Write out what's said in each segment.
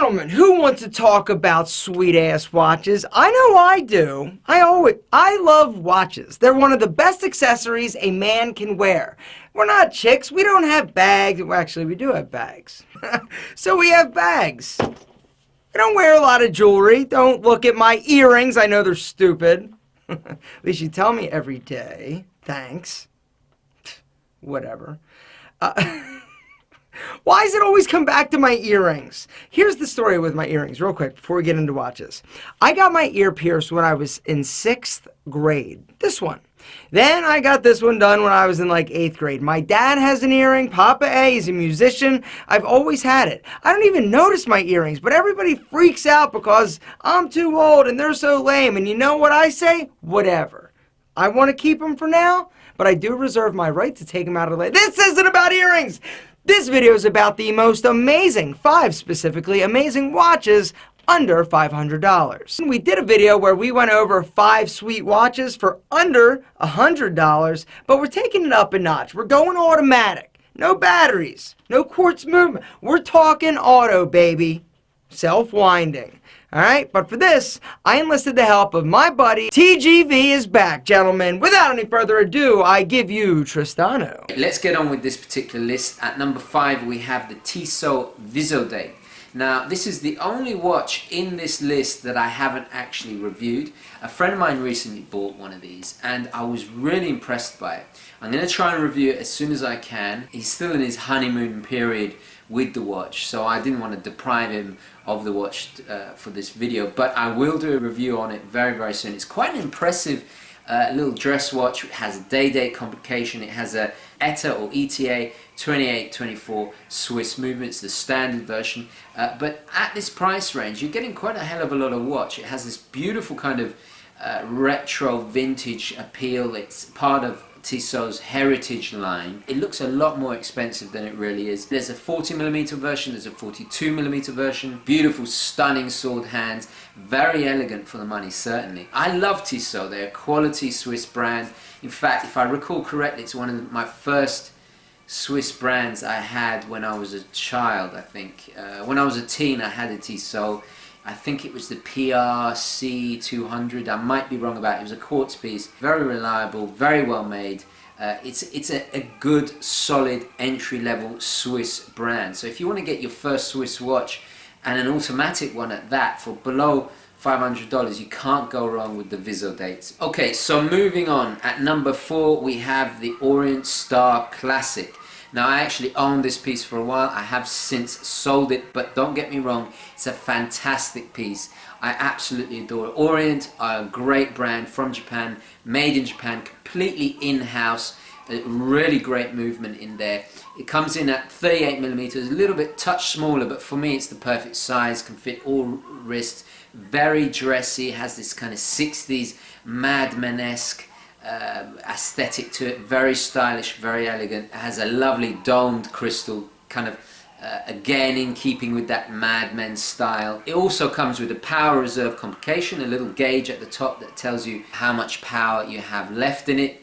Gentlemen, who wants to talk about sweet-ass watches? I know I do. I love watches. They're one of the best accessories a man can wear. We're not chicks. We don't have bags. Well, actually, we do have bags. So we have bags. I don't wear a lot of jewelry. Don't look at my earrings. I know they're stupid. At least you tell me every day. Thanks. Whatever. Why does it always come back to my earrings? Here's the story with my earrings, real quick, before we get into watches. I got my ear pierced when I was in 6th grade. This one. Then I got this one done when I was in like 8th grade. My dad has an earring. Papa A, he's a musician. I've always had it. I don't even notice my earrings, but everybody freaks out because I'm too old and they're so lame. And you know what I say? Whatever. I want to keep them for now, but I do reserve my right to take them out of the... This isn't about earrings! This video is about the most amazing, 5 specifically, amazing watches under $500. We did a video where we went over 5 sweet watches for under $100, but we're taking it up a notch. We're going automatic. No batteries. No quartz movement. We're talking auto, baby. Self-winding. Alright, but for this, I enlisted the help of my buddy. TGV is back, gentlemen. Without any further ado, I give you Tristano. Let's get on with this particular list. At number 5, we have the Tissot Visodate. Now, this is the only watch in this list that I haven't actually reviewed. A friend of mine recently bought one of these, and I was really impressed by it. I'm going to try and review it as soon as I can. He's still in his honeymoon period with the watch, so I didn't want to deprive him of the watch for this video, but I will do a review on it very, very soon. It's quite an impressive little dress watch. It has a day-date complication. It has a ETA or ETA 2824 Swiss movements, the standard version, but at this price range you're getting quite a hell of a lot of watch. It has this beautiful kind of retro vintage appeal. It's part of Tissot's heritage line. It looks a lot more expensive than it really is. There's a 40mm version, there's a 42mm version. Beautiful, stunning sword hands. Very elegant for the money, certainly. I love Tissot. They're a quality Swiss brand. In fact, if I recall correctly, it's one of my first Swiss brands I had when I was a child, I think. When I was a teen, I had a Tissot. I think it was the PRC 200. I might be wrong about it. It was a quartz piece. Very reliable, very well made. It's a good, solid, entry-level Swiss brand. So if you want to get your first Swiss watch, and an automatic one at that, for below $500, you can't go wrong with the Visodates. Okay, so moving on. At number 4, we have the Orient Star Classic. Now, I actually owned this piece for a while. I have since sold it, but don't get me wrong, it's a fantastic piece. I absolutely adore it. Orient are a great brand from Japan, made in Japan, completely in-house. A really great movement in there. It comes in at 38mm, a little bit touch smaller, but for me it's the perfect size, can fit all wrists. Very dressy, has this kind of 60s Mad Men-esque aesthetic to it. Very stylish, very elegant. It has a lovely domed crystal, kind of again in keeping with that Mad Men style. It also comes with a power reserve complication, a little gauge at the top that tells you how much power you have left in it.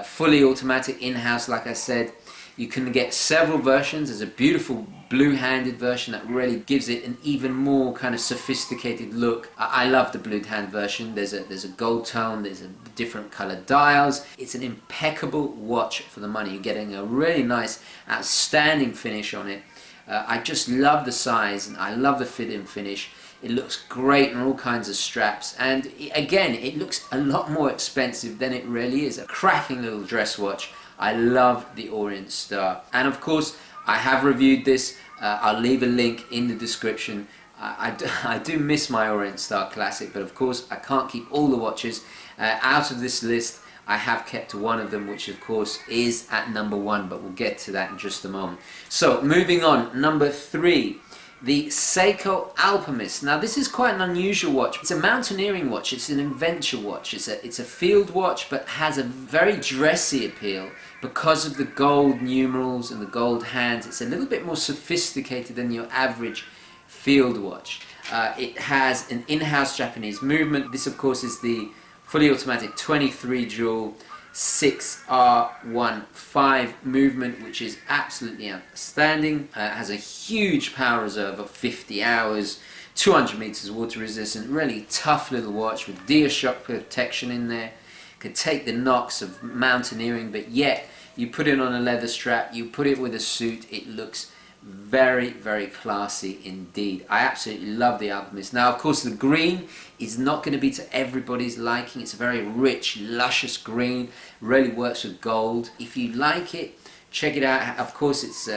Fully automatic, in-house, like I said. You can get several versions. There's a beautiful blue-handed version that really gives it an even more kind of sophisticated look. I love the blue-hand version. There's a gold tone, there's a different color dials. It's an impeccable watch for the money. You're getting a really nice, outstanding finish on it. I just love the size, and I love the fit and finish. It looks great in all kinds of straps, and again, it looks a lot more expensive than it really is. A cracking little dress watch. I love the Orient Star, and of course I have reviewed this. I'll leave a link in the description. I do miss my Orient Star Classic, but of course I can't keep all the watches. Out of this list, I have kept one of them, which of course is at number 1, but we'll get to that in just a moment. So moving on, number 3, the Seiko Alpemist. Now this is quite an unusual watch. It's a mountaineering watch, it's an adventure watch, it's a field watch, but has a very dressy appeal because of the gold numerals and the gold hands. It's a little bit more sophisticated than your average field watch. It has an in-house Japanese movement. This of course is the fully automatic 23 jewel 6R15 movement, which is absolutely outstanding. It has a huge power reserve of 50 hours, 200 meters water resistant, really tough little watch with DeaShock protection in there. Could take the knocks of mountaineering, but yet you put it on a leather strap, you put it with a suit, it looks very, very classy indeed. I absolutely love the Alpemist. Now, of course, the green is not going to be to everybody's liking. It's a very rich, luscious green. Really works with gold. If you like it, check it out. Of course, it's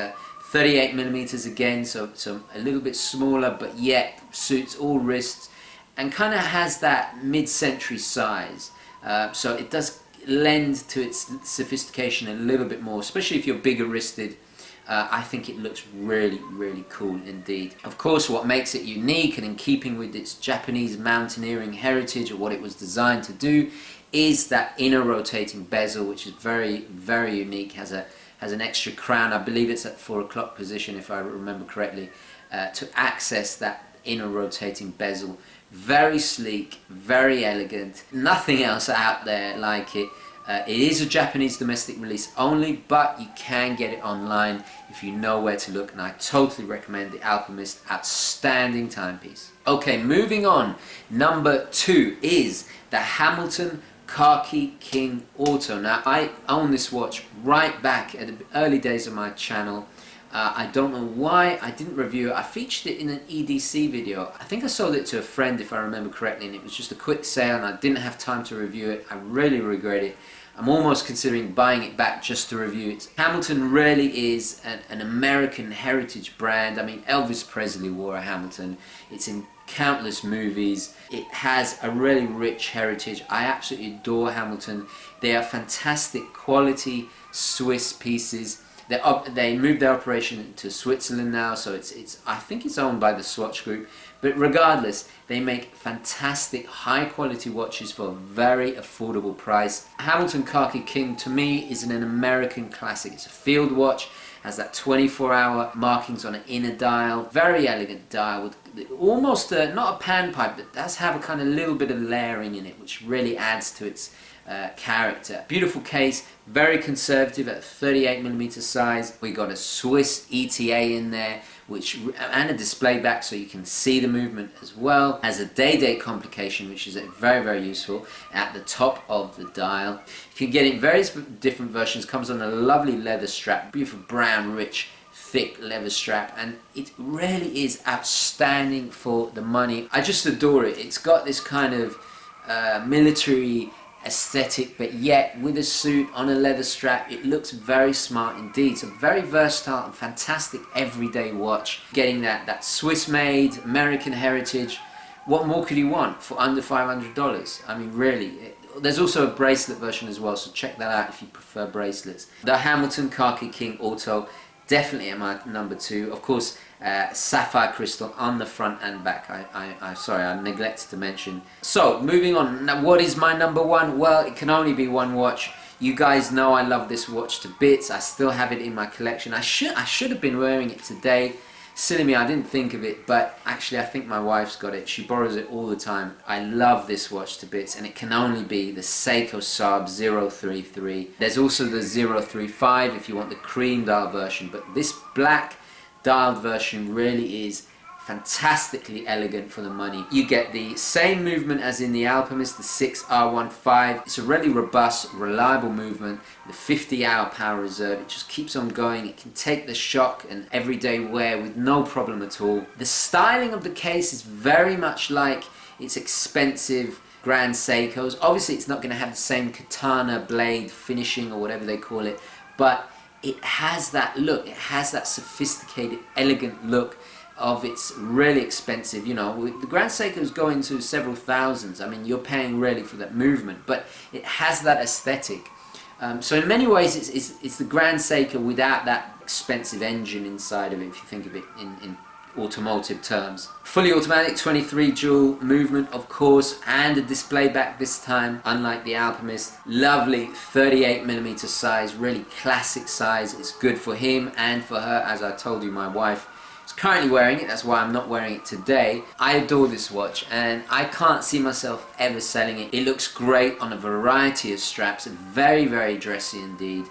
38 millimeters again, so a little bit smaller, but yet suits all wrists and kind of has that mid-century size. So it does lend to its sophistication a little bit more, especially if you're bigger wristed. I think it looks really, really cool indeed. Of course, what makes it unique and in keeping with its Japanese mountaineering heritage, or what it was designed to do, is that inner rotating bezel, which is very, very unique. Has an extra crown. I believe it's at 4 o'clock position, if I remember correctly, to access that inner rotating bezel. Very sleek, very elegant. Nothing else out there like it. It is a Japanese domestic release only, but you can get it online if you know where to look, and I totally recommend the Alpemist. Outstanding timepiece. Okay, moving on. Number 2 is the Hamilton Khaki King Auto. Now, I own this watch right back at the early days of my channel. I don't know why I didn't review it. I featured it in an EDC video. I think I sold it to a friend, if I remember correctly, and it was just a quick sale and I didn't have time to review it. I really regret it. I'm almost considering buying it back just to review it. Hamilton really is an American heritage brand. I mean, Elvis Presley wore a Hamilton. It's in countless movies. It has a really rich heritage. I absolutely adore Hamilton. They are fantastic quality Swiss pieces. They moved their operation to Switzerland now, so I think it's owned by the Swatch Group. But regardless, they make fantastic high quality watches for a very affordable price. Hamilton Khaki King to me is an American classic. It's a field watch, has that 24-hour markings on an inner dial, very elegant dial with almost not a panpipe, but does have a kind of little bit of layering in it, which really adds to its character. Beautiful case, very conservative at 38mm size. We got a Swiss ETA in there, and a display back so you can see the movement as well. Has a day-date complication, which is very, very useful at the top of the dial. You can get it in various different versions. Comes on a lovely leather strap, beautiful brown, rich, thick leather strap, and it really is outstanding for the money. I just adore it. It's got this kind of military aesthetic, but yet with a suit on a leather strap, it looks very smart indeed. It's a very versatile and fantastic everyday watch. Getting that Swiss made American heritage. What more could you want for under $500? I mean, really. There's also a bracelet version as well, so check that out if you prefer bracelets. The Hamilton Khaki King Auto, definitely at my number 2. Of course, sapphire crystal on the front and back. Sorry, I neglected to mention. So, moving on. Now, what is my number 1? Well, it can only be one watch. You guys know I love this watch to bits. I still have it in my collection. I should have been wearing it today. Silly me, I didn't think of it, but actually I think my wife's got it. She borrows it all the time. I love this watch to bits, and it can only be the Seiko Saab 033. There's also the 035 if you want the cream dial version, but this black dialed version really is fantastically elegant for the money. You get the same movement as in the Alpemist, the 6R15. It's a really robust, reliable movement with a 50-hour power reserve. It just keeps on going. It can take the shock and everyday wear with no problem at all. The styling of the case is very much like its expensive Grand Seikos. Obviously, it's not going to have the same katana blade finishing or whatever they call it, but it has that look. It has that sophisticated, elegant look of its really expensive, you know, the Grand Seikos go into several thousands. I mean, you're paying really for that movement, but it has that aesthetic. So in many ways, it's the Grand Seiko without that expensive engine inside of it, if you think of it in automotive terms. Fully automatic 23 jewel movement, of course, and a display back this time, unlike the Alpemist. Lovely 38mm size, really classic size. It's good for him and for her, as I told you, my wife. was currently wearing it, that's why I'm not wearing it today. I adore this watch and I can't see myself ever selling it. It looks great on a variety of straps, very, very dressy indeed.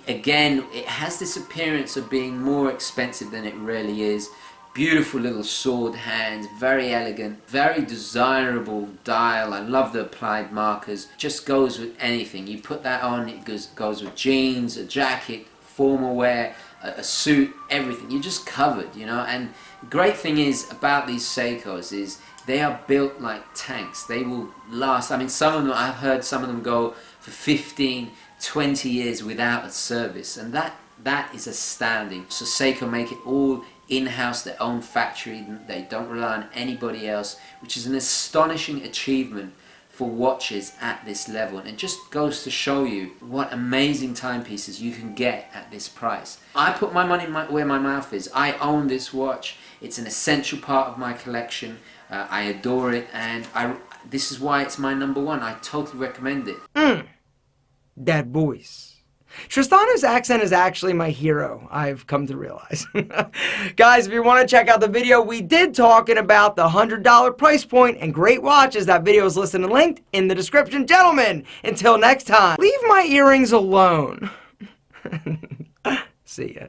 Again, it has this appearance of being more expensive than it really is. Beautiful little sword hands, very elegant, very desirable dial. I love the applied markers. Just goes with anything. You put that on, it goes with jeans, a jacket, formal wear, a suit, everything. You're just covered, you know. And the great thing is about these Seikos is they are built like tanks. They will last. I mean, some of them, I've heard some of them go for 15, 20 years without a service, and that is astounding. So Seiko make it all in-house, their own factory. They don't rely on anybody else, which is an astonishing achievement for watches at this level, and it just goes to show you what amazing timepieces you can get at this price. I put my money where my mouth is. I own this watch. It's an essential part of my collection. I adore it, and this is why it's my number one. I totally recommend it. That voice. Tristano's accent is actually my hero, I've come to realize. Guys, if you want to check out the video we did talking about the $100 price point and great watches, that video is listed and linked in the description. Gentlemen, until next time, leave my earrings alone. See ya.